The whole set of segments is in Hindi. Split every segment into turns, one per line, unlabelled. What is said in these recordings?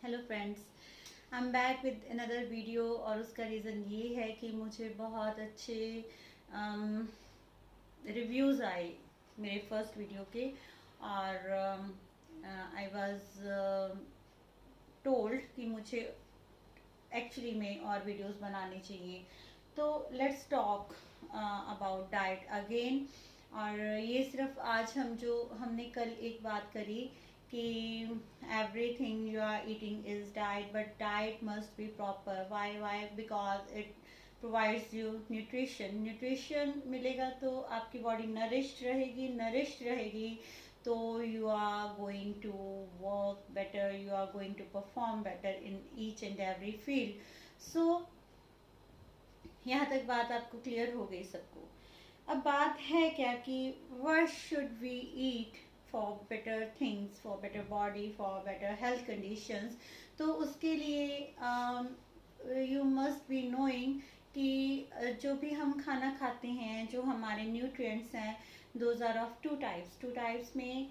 Hello friends, I am back with another video. और उसका रीज़न ये है कि मुझे बहुत अच्छे रिव्यूज़ आए मेरे फर्स्ट वीडियो के। और आई वाज टोल्ड कि मुझे एक्चुअली में और वीडियोस बनाने चाहिए। तो let's talk about diet again. और ये सिर्फ आज हमने कल एक बात करी कि everything you are eating is diet, but diet must be proper. Why because it provides you nutrition मिलेगा तो आपकी बॉडी नरिश्ड रहेगी तो you are going to work better, you are going to perform better in each and every field. So यहाँ तक बात आपको क्लियर हो गई सबको। अब बात है क्या कि what should we eat for better things, for better body, for better health conditions. तो उसके लिए यू मस्ट बी नोइंग कि जो भी हम खाना खाते हैं, जो हमारे न्यूट्रिएंट्स हैं, those are of two types में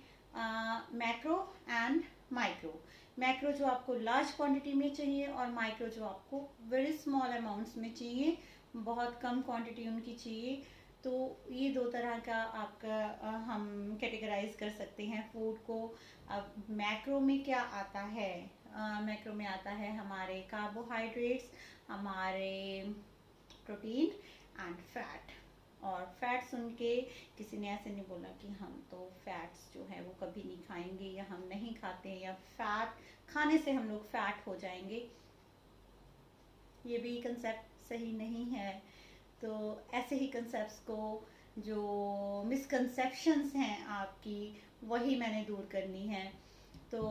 मैक्रो एंड माइक्रो। मैक्रो जो आपको लार्ज क्वांटिटी में चाहिए और माइक्रो जो आपको वेरी स्मॉल अमाउंट्स में चाहिए, बहुत कम क्वांटिटी उनकी चाहिए। तो ये दो तरह का आपका हम कैटेगराइज कर सकते हैं फूड को। अब मैक्रो में क्या आता है? मैक्रो में आता है हमारे कार्बोहाइड्रेट्स, हमारे प्रोटीन एंड फैट। और फैट सुन के किसी ने ऐसे नहीं बोला कि हम तो फैट्स जो है वो कभी नहीं खाएंगे, या हम नहीं खाते हैं, या फैट खाने से हम लोग फैट हो जाएंगे। ये भी कंसेप्ट सही नहीं है। तो ऐसे ही कंसेप्ट्स को, जो मिसकंसेप्शंस हैं आपकी, वही मैंने दूर करनी है। तो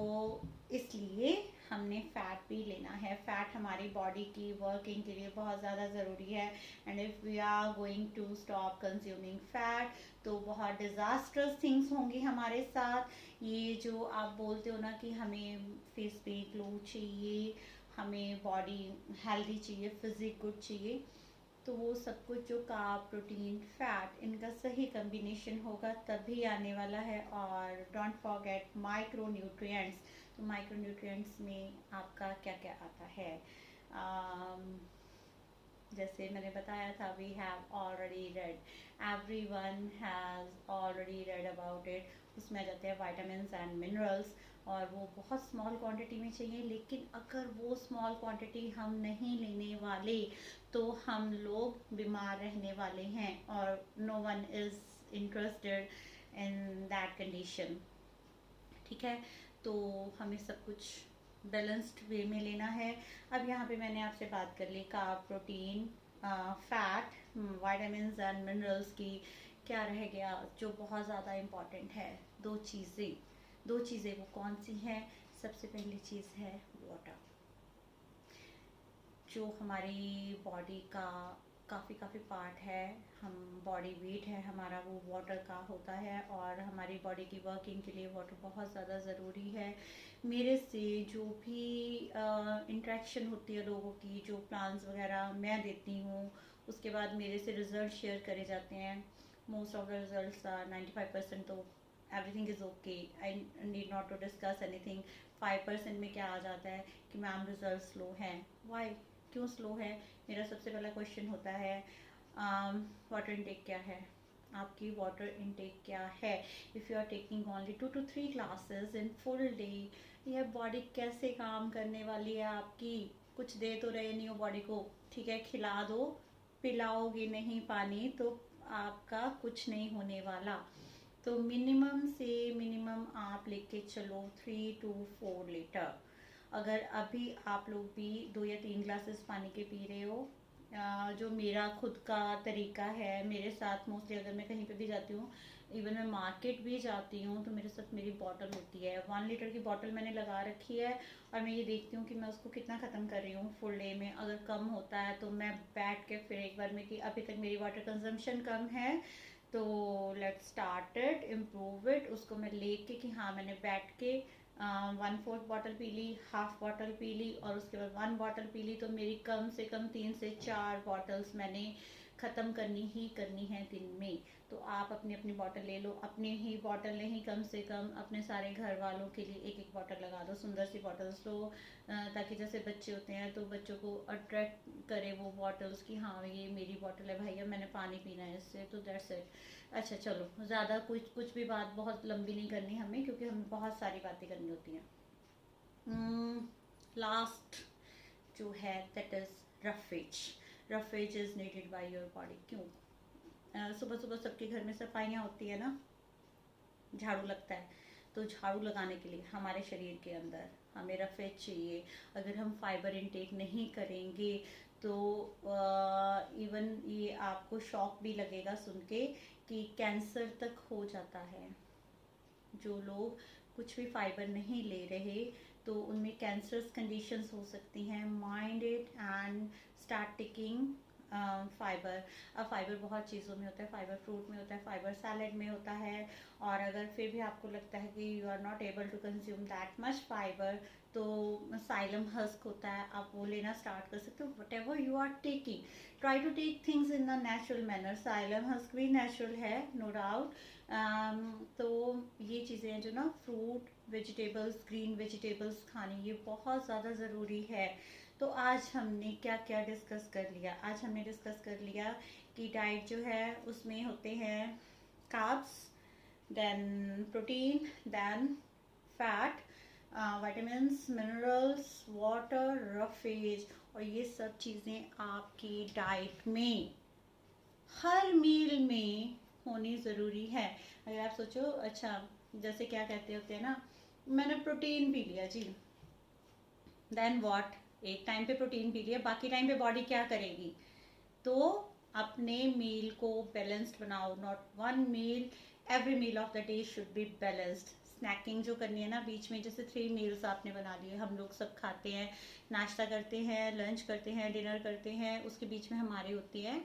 इसलिए हमने फैट भी लेना है। फैट हमारी बॉडी की वर्किंग के लिए बहुत ज़्यादा ज़रूरी है। And if we are going to stop consuming fat तो बहुत डिज़ास्टर्स थिंग्स होंगी हमारे साथ। ये जो आप बोलते हो ना कि हमें फेस पे ग्लो चाहिए, हमें बॉडी हेल्दी चाहिए, फिजिक गुड चाहिए, तो वो सब कुछ जो कार्ब, प्रोटीन, फैट, इनका सही कम्बिनेशन होगा तभी आने वाला है। और डोंट फॉरगेट माइक्रो न्यूट्रिएंट्स। तो माइक्रो न्यूट्रिएंट्स में आपका क्या क्या आता है? जैसे मैंने बताया था, we have already read, everyone has already read about it. उसमें आ जाते हैं वाइटामिन एंड मिनरल्स, और वो बहुत स्मॉल क्वांटिटी में चाहिए। लेकिन अगर वो स्मॉल क्वांटिटी हम नहीं लेने वाले तो हम लोग बीमार रहने वाले हैं, और no one is interested in that condition. ठीक है, तो हमें सब कुछ बैलेंस्ड वे में लेना है। अब यहाँ पे मैंने आपसे बात कर ली carb, protein, fat, vitamin and minerals की। क्या रह गया जो बहुत ज़्यादा इम्पॉर्टेंट है? दो चीज़ें वो कौन सी हैं? सबसे पहली चीज़ है वाटर। जो हमारी बॉडी का काफ़ी पार्ट है, हम बॉडी वेट है हमारा, वो वाटर का होता है। और हमारी बॉडी की वर्किंग के लिए वाटर बहुत ज़्यादा ज़रूरी है। मेरे से जो भी इंटरेक्शन होती है लोगों की, जो प्लान्स वगैरह मैं देती हूँ, उसके बाद मेरे से रिजल्ट शेयर करे जाते हैं। मोस्ट ऑफ द रिजल्ट्स 95% तो everything is okay, I need not to discuss anything. 5% में क्या आ जाता है कि मैम रिजल्ट स्लो हैं। वाई, क्यों स्लो है? मेरा सबसे पहला क्वेश्चन होता है वाटर इनटेक क्या है? आपकी वाटर इनटेक क्या है? If you are taking only 2 to 3 glasses in full day, यह बॉडी कैसे काम करने वाली है आपकी? कुछ दे तो रहे नहीं हो बॉडी को, ठीक है, खिला दो, पिलाओगे नहीं पानी तो आपका कुछ नहीं होने वाला। तो मिनिमम से मिनिमम आप लेके चलो 3 to 4 लीटर। अगर अभी आप लोग भी 2 या 3 ग्लासेस पानी के पी रहे हो, जो मेरा खुद का तरीका है, मेरे साथ मोस्टली अगर मैं कहीं पे भी जाती हूँ, इवन मैं मार्केट भी जाती हूँ, तो मेरे साथ मेरी बॉटल होती है। 1 लीटर की बॉटल मैंने लगा रखी है, और मैं ये देखती हूँ कि मैं उसको कितना ख़त्म कर रही हूँ फुल डे में। अगर कम होता है तो मैं बैठ के फिर एक बार में कि अभी तक मेरी वाटर कंजम्पशन कम है तो let's start it, improve it. उसको मैं लेके कि हाँ मैंने बैठ के 1/4 बॉटल पी ली, हाफ बॉटल पी ली, और उसके बाद 1 बॉटल पी ली, तो मेरी कम से कम 3 से 4 बॉटल्स मैंने ख़त्म करनी है दिन में। तो आप अपनी अपनी बॉटल ले लो, अपनी ही बॉटल नहीं, कम से कम अपने सारे घर वालों के लिए एक एक बॉटल लगा दो, सुंदर सी बॉटल्स लो, ताकि जैसे बच्चे होते हैं तो बच्चों को अट्रैक्ट करे वो बॉटल्स कि हाँ ये मेरी बॉटल है भैया, मैंने पानी पीना है इससे, तो दैट्स इट। अच्छा चलो, ज़्यादा कुछ भी बात बहुत लंबी नहीं करनी हमें, क्योंकि हमें बहुत सारी बातें करनी होती हैं। लास्ट जो है that is roughage. Roughage is needed by your body. क्यों? सुबह सुबह सबके घर में सफाइयाँ होती है ना, झाड़ू लगता है, तो झाड़ू लगाने के लिए हमारे शरीर के अंदर हमें रफेज चाहिए। अगर हम फाइबर इनटेक नहीं करेंगे तो इवन ये आपको शॉक भी लगेगा सुन के कि कैंसर तक हो जाता है। जो लोग कुछ भी फाइबर नहीं ले रहे तो उनमें कैंसरस कंडीशंस हो सकती हैं। Mind it and start taking fibre. अब फाइबर बहुत चीज़ों में होता है, फाइबर फ्रूट में होता है, फाइबर सैलेड में होता है। और अगर फिर भी आपको लगता है कि you are not able to consume that much fibre, तो साइलम हस्क होता है, आप वो लेना स्टार्ट कर सकते हो। Whatever you are taking, try to take things in a natural manner. Psyllium husk भी नेचुरल है, नो डाउट। तो ये चीज़ें हैं जो ना, फ्रूट, वेजिटेबल्स, ग्रीन वेजिटेबल्स खानी ये बहुत ज़्यादा ज़रूरी है। तो आज हमने क्या क्या डिस्कस कर लिया? आज हमने डिस्कस कर लिया कि डाइट जो है उसमें होते हैं carbs, then protein, then fat, vitamins, minerals, water, roughage, और ये सब चीज़ें आपकी डाइट में हर मील में होनी ज़रूरी है। अगर आप सोचो, अच्छा जैसे क्या कहते होते हैं ना, मैंने प्रोटीन पी लिया जी, देन व्हाट? एक टाइम पे प्रोटीन पी लिया, बाकी टाइम पे बॉडी क्या करेगी? तो अपने मील को बैलेंस्ड बनाओ। Not one meal, every meal of the day should be balanced. Snacking जो करनी है ना बीच में, जैसे 3 मील्स आपने बना लिए, हम लोग सब खाते हैं, नाश्ता करते हैं, लंच करते हैं, डिनर करते हैं, उसके बीच में हमारी होती है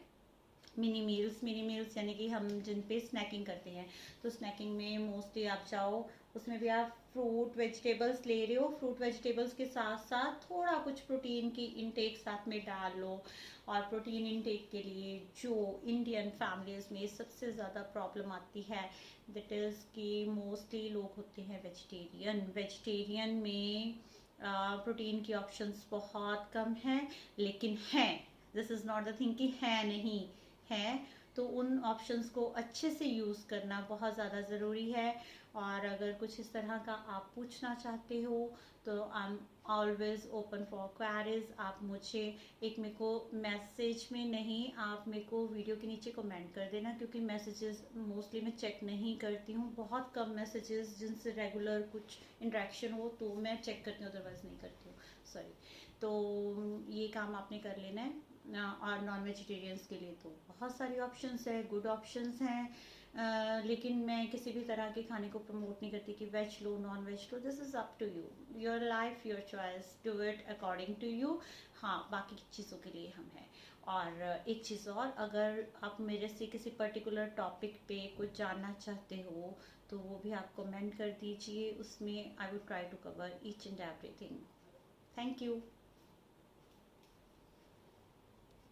मिनी मील्स। मिनी मील्स यानी कि हम जिन पे स्नैकिंग करते हैं। तो स्नैकिंग में मोस्टली आप जाओ, उसमें भी आप फ्रूट वेजिटेबल्स ले रहे हो, फ्रूट वेजिटेबल्स के साथ साथ थोड़ा कुछ प्रोटीन की इनटेक साथ में डाल लो। और प्रोटीन इनटेक के लिए जो इंडियन फैमिलीज में सबसे ज़्यादा प्रॉब्लम आती है दैट इज़ कि मोस्टली लोग होते हैं वेजिटेरियन। वेजिटेरियन में प्रोटीन की ऑप्शंस बहुत कम हैं, लेकिन हैं। This is not the thing कि है नहीं है, तो उन ऑप्शंस को अच्छे से यूज़ करना बहुत ज़्यादा ज़रूरी है। और अगर कुछ इस तरह का आप पूछना चाहते हो तो I am always open for queries. आप मुझे मेरे को मैसेज में नहीं, आप मेरे को वीडियो के नीचे कमेंट कर देना, क्योंकि मैसेजेस मोस्टली मैं चेक नहीं करती हूँ। बहुत कम मैसेजेस जिनसे रेगुलर कुछ इंटरेक्शन हो तो मैं चेक करती हूँ, अदरवाइज नहीं करती हूँ, सॉरी। तो ये काम आपने कर लेना है। और नॉन वेजिटेरियंस के लिए तो बहुत सारी ऑप्शंस है, गुड ऑप्शंस हैं। लेकिन मैं किसी भी तरह के खाने को प्रमोट नहीं करती कि veg low non veg low. This is up to you, your life, your choice, do it according to you. हाँ, बाकी चीज़ों के लिए हम हैं। और एक चीज़ और, अगर आप मेरे से किसी पर्टिकुलर टॉपिक पे कुछ जानना चाहते हो तो वो भी आप कमेंट कर दीजिए, उसमें I would try to cover each and everything. Thank you.